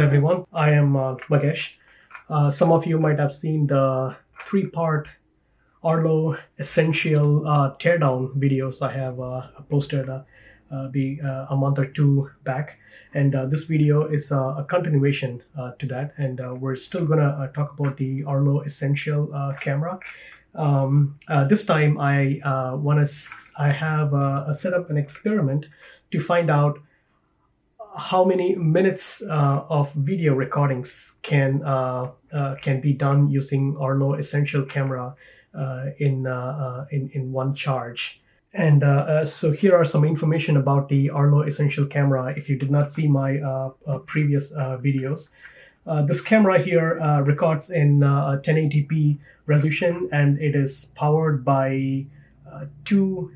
everyone, I am Magesh. Some of you might have seen the three-part Arlo Essential teardown videos I have posted a month or two back. And this video is a continuation to that. And we're still going to talk about the Arlo Essential camera. This time I have set up an experiment to find out how many minutes of video recordings can be done using Arlo Essential Camera in one charge. And so here are some information about the Arlo Essential Camera if you did not see my previous videos. This camera here records in 1080p resolution, and it is powered by two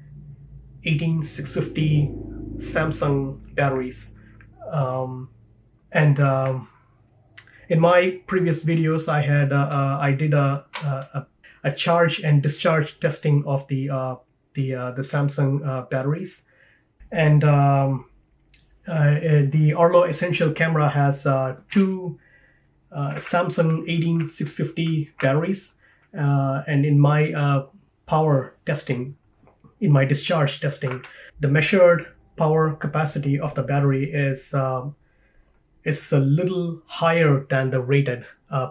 18650 Samsung batteries. In my previous videos, I did a charge and discharge testing of the Samsung batteries, and the Arlo Essential Camera has two Samsung 18650 batteries, and in my power testing, in my discharge testing, the measured power capacity of the battery is a little higher than the rated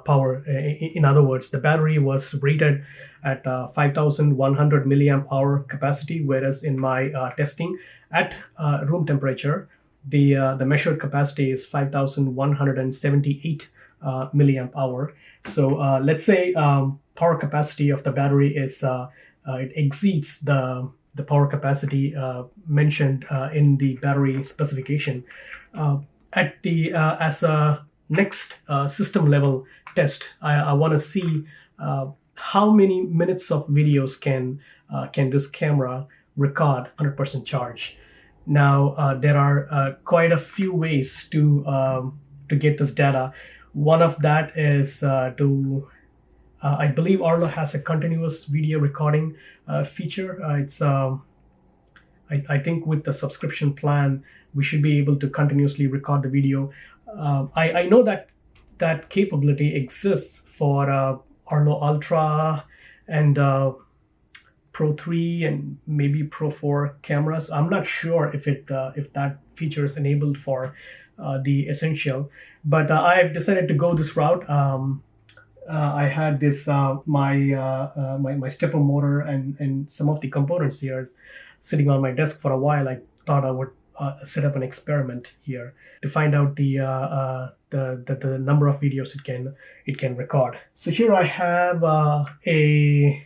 power. In other words, the battery was rated at 5,100 milliamp hour capacity, whereas in my testing at room temperature, the measured capacity is 5,178 milliamp hour. So let's say power capacity of the battery is it exceeds the power capacity mentioned in the battery specification. As a next system level test, I want to see how many minutes of videos can this camera record 100% charge. Now there are quite a few ways to get this data. One of that is I believe Arlo has a continuous video recording feature. I think with the subscription plan, we should be able to continuously record the video. I know that capability exists for Arlo Ultra and Pro 3 and maybe Pro 4 cameras. I'm not sure if that feature is enabled for the Essential, but I've decided to go this route. I had this my stepper motor and some of the components here sitting on my desk for a while. I thought I would set up an experiment here to find out the number of videos it can record. So here I have the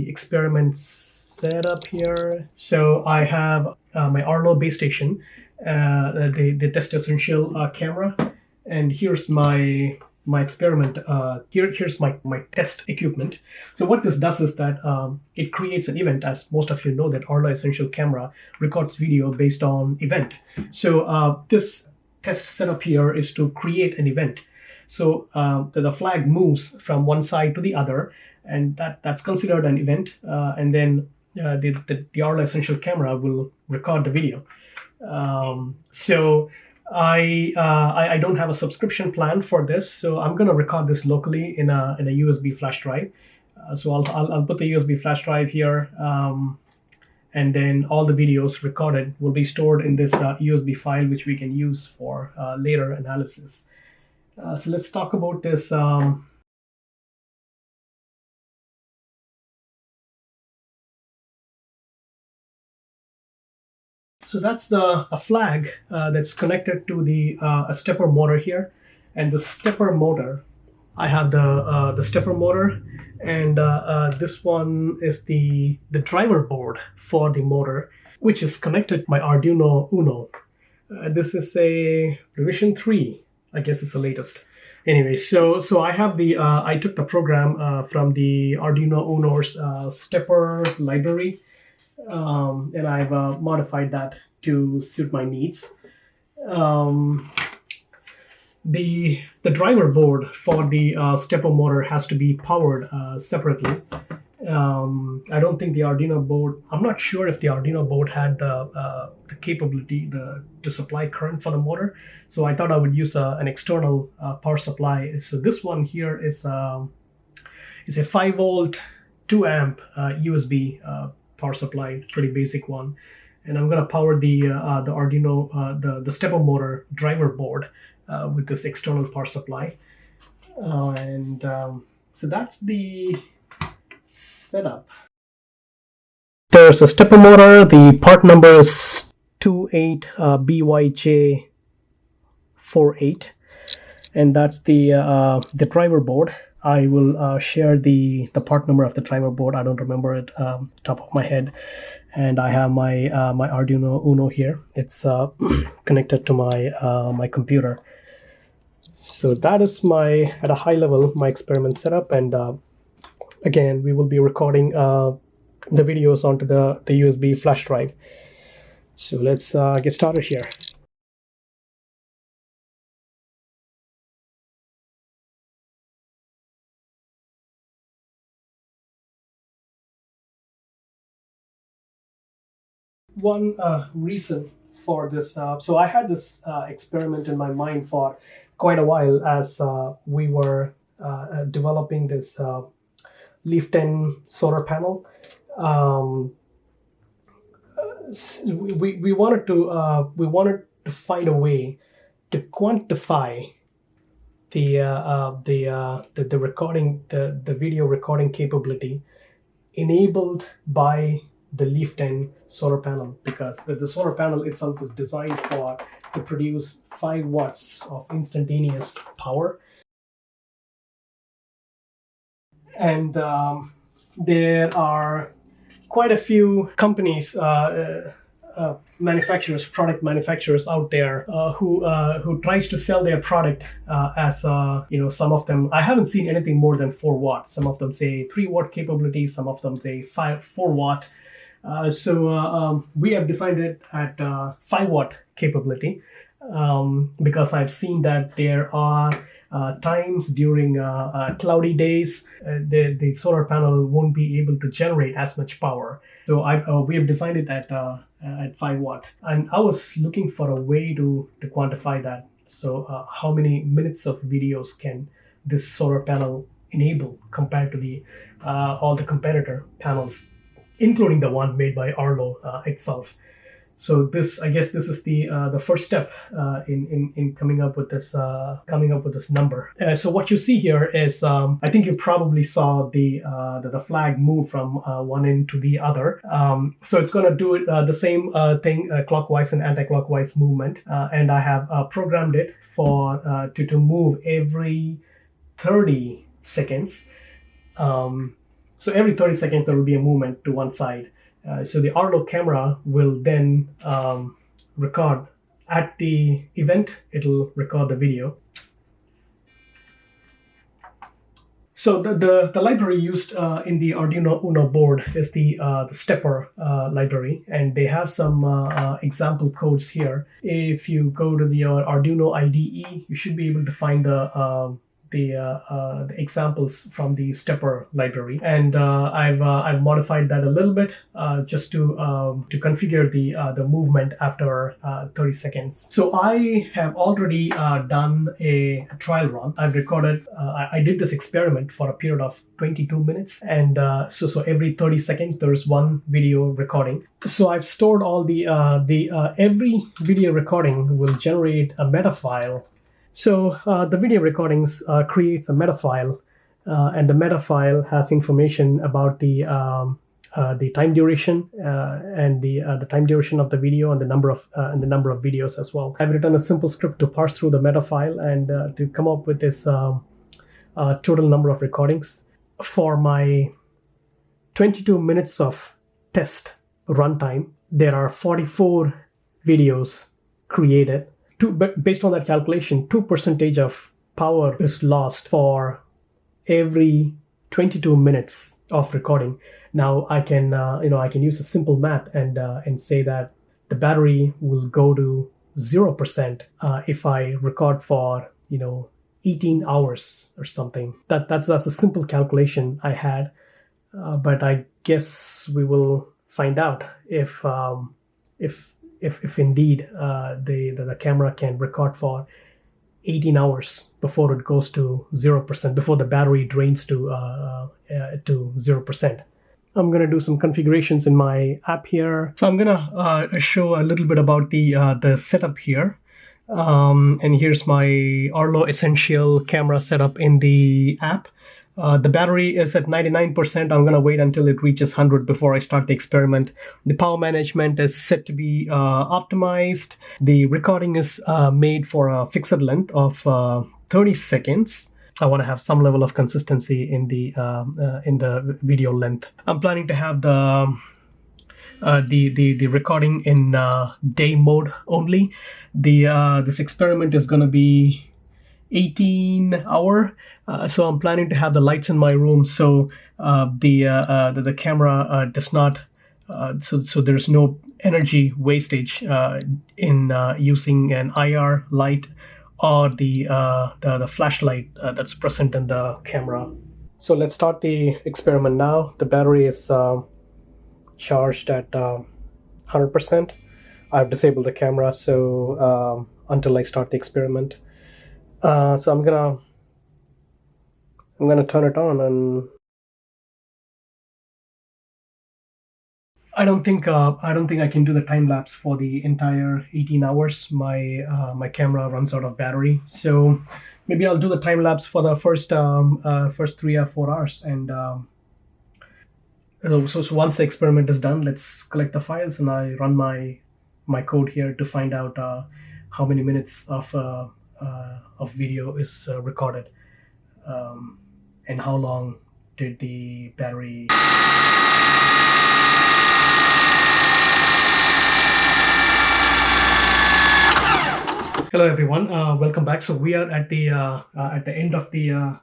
experiment set up here. So I have my Arlo base station, the Test Essential camera, and here's my experiment. Here's my test equipment. So what this does is that it creates an event. As most of you know, that Arlo Essential Camera records video based on event. So this test setup here is to create an event. So the flag moves from one side to the other, and that's considered an event. And then the Arlo Essential Camera will record the video. So I don't have a subscription plan for this, so I'm going to record this locally in a USB flash drive. So I'll put the USB flash drive here, and then all the videos recorded will be stored in this USB file, which we can use for later analysis. So let's talk about this. So that's a flag that's connected to a stepper motor here, and the stepper motor, I have the stepper motor, and this one is the driver board for the motor, which is connected to my Arduino Uno. This is a revision 3, I guess it's the latest. Anyway, so I have I took the program from the Arduino Uno's stepper library, and I've modified that to suit my needs. The driver board for the stepper motor has to be powered separately, I don't think the Arduino board. I'm not sure if the Arduino board had the capability to supply current for the motor. So I thought I would use an external power supply. So this one here is a 5-volt, 2 amp USB power supply, pretty basic one. And I'm gonna power the Arduino the stepper motor driver board with this external power supply. So that's the setup. There's a stepper motor. The part number is 28BYJ48, and that's the driver board. I will share the part number of the driver board. I don't remember it top of my head. And I have my my Arduino Uno here. It's connected to my computer. So that is at a high level, my experiment setup. And again, we will be recording the videos onto the USB flash drive. So let's get started here. One reason for this, so I had this experiment in my mind for quite a while as we were developing this Leaf 10 solar panel. We wanted to find a way to quantify the recording, the video recording capability enabled by the Leaf 10 solar panel, because the solar panel itself is designed to produce 5 watts of instantaneous power. And there are quite a few companies, product manufacturers out there who tries to sell their product as some of them, I haven't seen anything more than 4 watts. Some of them say 3 watt capability, some of them say 4 watt. So we have decided at 5 watt capability because I've seen that there are times during cloudy days the solar panel won't be able to generate as much power. So we have decided at 5 watt, and I was looking for a way to quantify that. So how many minutes of videos can this solar panel enable compared to all the competitor panels, including the one made by Arlo itself. So I guess this is the first step in coming up with this number. So what you see here is, I think you probably saw the flag move from one end to the other. So it's going to do the same thing, clockwise and anti-clockwise movement, and I have programmed it to move every 30 seconds. So every 30 seconds there will be a movement to one side. So the Arlo camera will then record at the event. It'll record the video. So the library used in the Arduino Uno board is the stepper library, and they have some example codes here. If you go to the Arduino IDE, you should be able to find the examples from the stepper library, and I've modified that a little bit just to configure the movement after 30 seconds. So I have already done a trial run. I've recorded. I did this experiment for a period of 22 minutes, and so every 30 seconds there is one video recording. So I've stored all every video recording will generate a meta file. So the video recordings creates a meta file, and the meta file has information about the time duration and the time duration of the video and the number of videos as well. I've written a simple script to parse through the meta file and to come up with this total number of recordings. For my 22 minutes of test runtime, there are 44 videos created. Based on that calculation, 2% of power is lost for every 22 minutes of recording. Now I can use a simple math and say that the battery will go to 0% if I record for 18 hours or something. That's a simple calculation I had but I guess we will find out if indeed the camera can record for 18 hours before it goes to 0%, before the battery drains to 0%. I'm going to do some configurations in my app here. So I'm going to show a little bit about the setup here. And here's my Arlo Essential Camera setup in the app. The battery is at 99%. I'm going to wait until it reaches 100 before I start the experiment. The power management is set to be optimized. The recording is made for a fixed length of 30 seconds. I want to have some level of consistency in the video length. I'm planning to have the recording in day mode only. This experiment is going to be 18-hour. So I'm planning to have the lights in my room, so the camera does not. So there's no energy wastage in using an IR light or the flashlight that's present in the camera. So let's start the experiment now. The battery is charged at 100%. I've disabled the camera, so until I start the experiment. So I'm gonna turn it on, and I don't think I can do the time lapse for the entire 18 hours. My camera runs out of battery, so maybe I'll do the time lapse for the first 3 or 4 hours. And so once the experiment is done, let's collect the files, and I run my code here to find out how many minutes of video is recorded, and how long did the battery. Hello everyone, welcome back. So we are at the end of the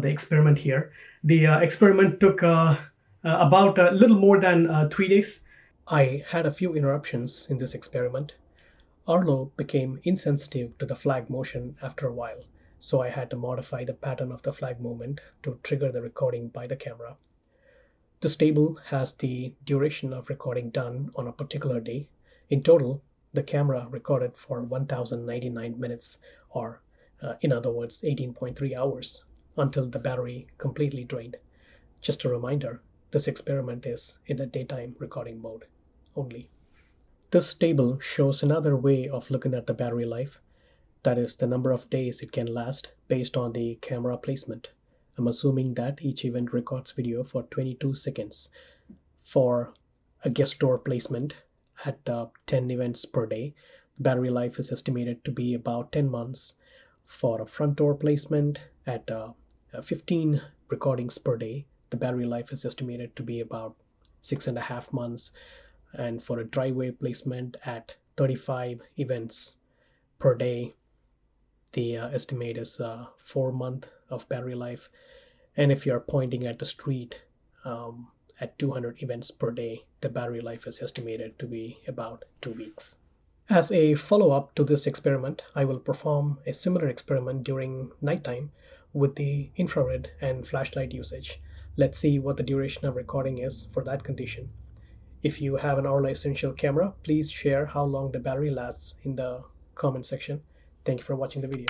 experiment here. The experiment took about a little more than 3 days. I had a few interruptions in this experiment. Arlo became insensitive to the flag motion after a while, so I had to modify the pattern of the flag movement to trigger the recording by the camera. This table has the duration of recording done on a particular day. In total, the camera recorded for 1099 minutes, or in other words 18.3 hours, until the battery completely drained. Just a reminder, this experiment is in a daytime recording mode only. This table shows another way of looking at the battery life, that is the number of days it can last based on the camera placement. I'm assuming that each event records video for 22 seconds. For a guest door placement at 10 events per day, the battery life is estimated to be about 10 months. For a front door placement at 15 recordings per day, the battery life is estimated to be about 6.5 months. And for a driveway placement at 35 events per day, the estimate is 4 months of battery life. And if you're pointing at the street at 200 events per day, the battery life is estimated to be about 2 weeks. As a follow-up to this experiment, I will perform a similar experiment during nighttime with the infrared and flashlight usage. Let's see what the duration of recording is for that condition. If you have an Arlo Essential camera, please share how long the battery lasts in the comment section. Thank you for watching the video.